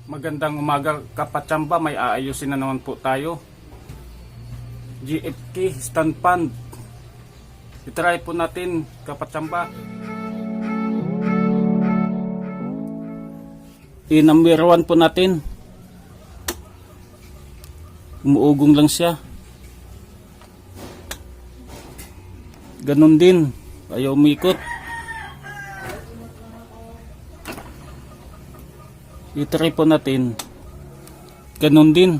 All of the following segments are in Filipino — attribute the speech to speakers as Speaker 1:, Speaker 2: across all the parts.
Speaker 1: Magandang umaga kapatsamba, may aayusin na naman po tayo. GFK stand pan. I-try po natin kapatsamba. I-number 1 po natin. Umuugong lang siya. Ganon din, ayaw umikot. I-try po natin. Ganon din.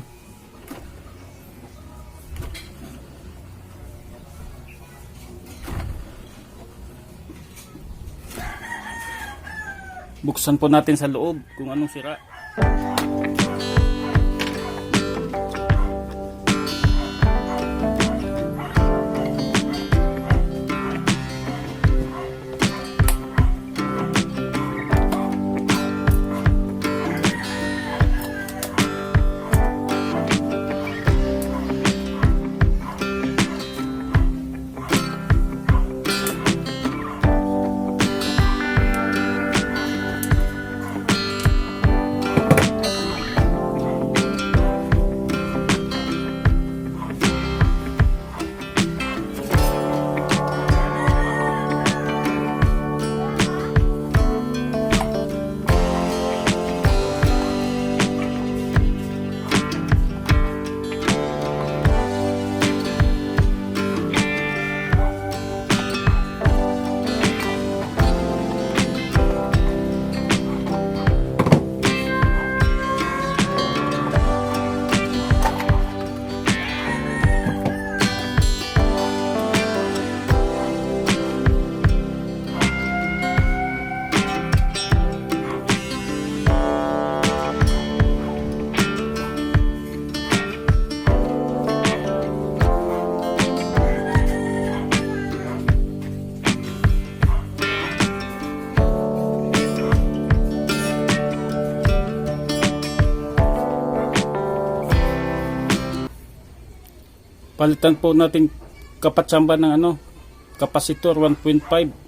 Speaker 1: Buksan po natin sa loob kung anong sira. Palitan po natin kapatsamba ng kapasitor 1.5.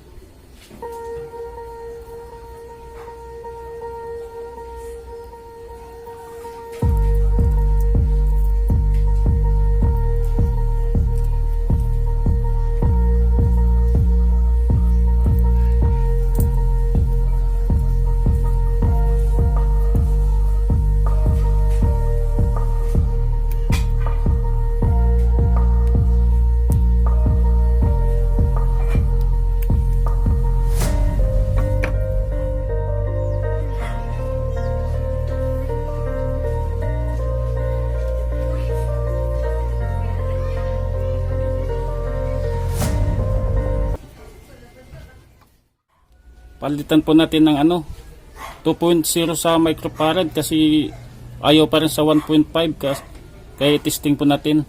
Speaker 1: Palitan po natin ng 2.0 sa microfarad kasi ayaw pa rin sa 1.5 kaya testing po natin.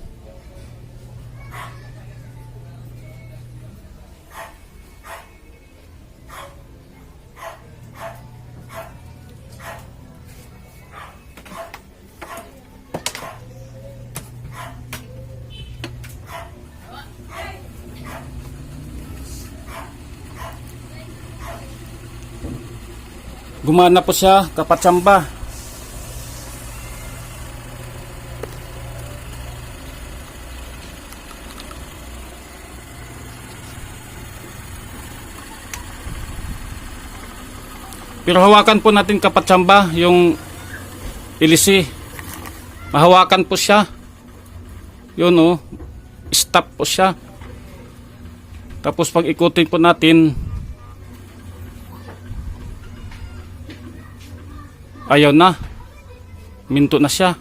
Speaker 1: Gumana po siya, kapatsamba. Pero hawakan po natin kapatsamba yung ilisi. Mahawakan po siya. Yun stop po siya. Tapos pag ikutin po natin, ayaw na. Minto na siya.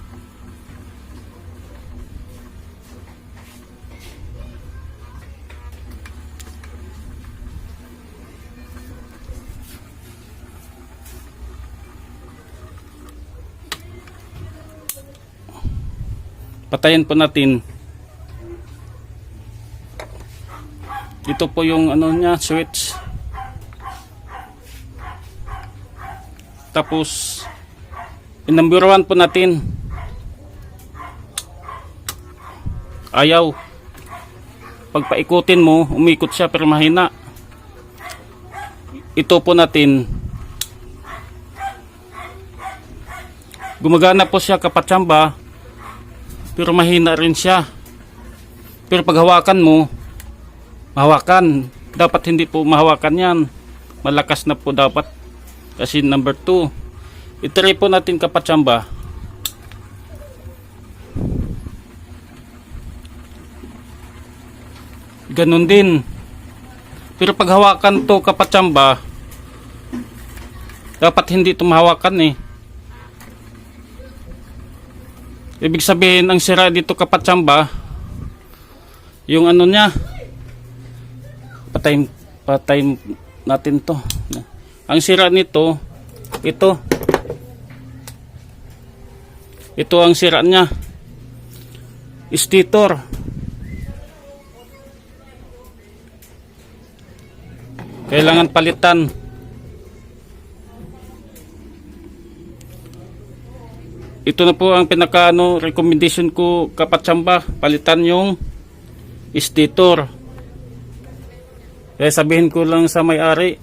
Speaker 1: Patayin po natin. Ito po yung niya, switch. Tapos number 1 po natin. Ayaw. Pag paikutin mo, umikot siya pero mahina. Ito po natin Gumagana po siya kapatsamba, pero mahina rin siya. Pero pag hawakan mo, mahawakan. Dapat hindi po mahawakan yan. Malakas na po dapat. Kasi number 2. Itry po natin kapatsamba. Ganon din. Pero pag hawakan to kapatsamba, dapat hindi ito mahawakan eh. Ibig sabihin, ang sira dito kapatsamba, yung ano niya, patayin natin to. Ang sira nito, ito ang sira niya, stator. Kailangan palitan. Ito na po ang pinaka recommendation ko kapatsamba, palitan yung stator. Kaya sabihin ko lang sa may-ari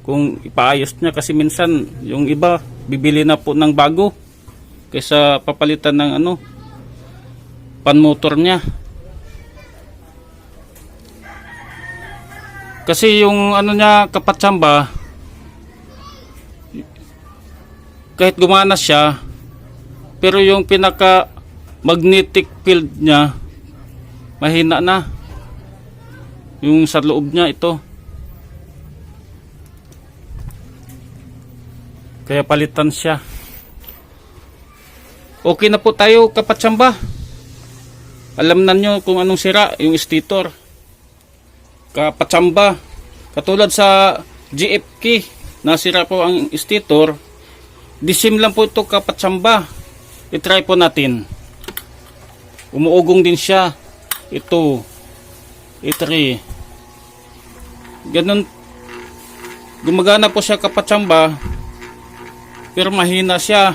Speaker 1: kung ipaayos niya, kasi minsan yung iba bibili na po ng bago kaysa papalitan ng panmotor niya. Kasi yung niya kapatsamba, kahit gumana siya, pero yung pinaka magnetic field niya mahina na. Yung sa loob niya ito. Kaya palitan siya. Okay na po tayo kapatsamba. Alam na nyo kung anong sira, yung stator. Kapatsamba. Katulad sa GFK, nasira po ang stator. Disim lang po ito kapatsamba. I-try po natin. Umuugong din siya. Ito. I-try. Ganun. Gumagana po siya kapatsamba. Pero mahina siya.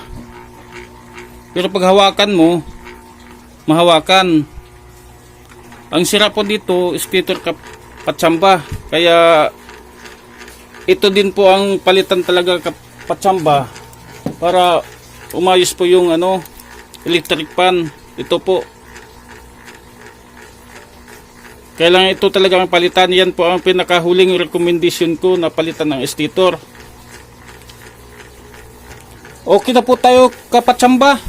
Speaker 1: Pero pag hawakan mo, mahawakan. Ang sira po dito, stator kapatsamba. Kaya ito din po ang palitan talaga kapatsamba para umayos po yung electric fan. Ito po. Kailangan ito talaga ang palitan. Yan po ang pinakahuling recommendation ko na palitan ng stator. Okay na po tayo kapatsamba.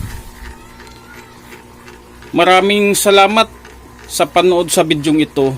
Speaker 1: Maraming salamat sa panood sa bidyong ito.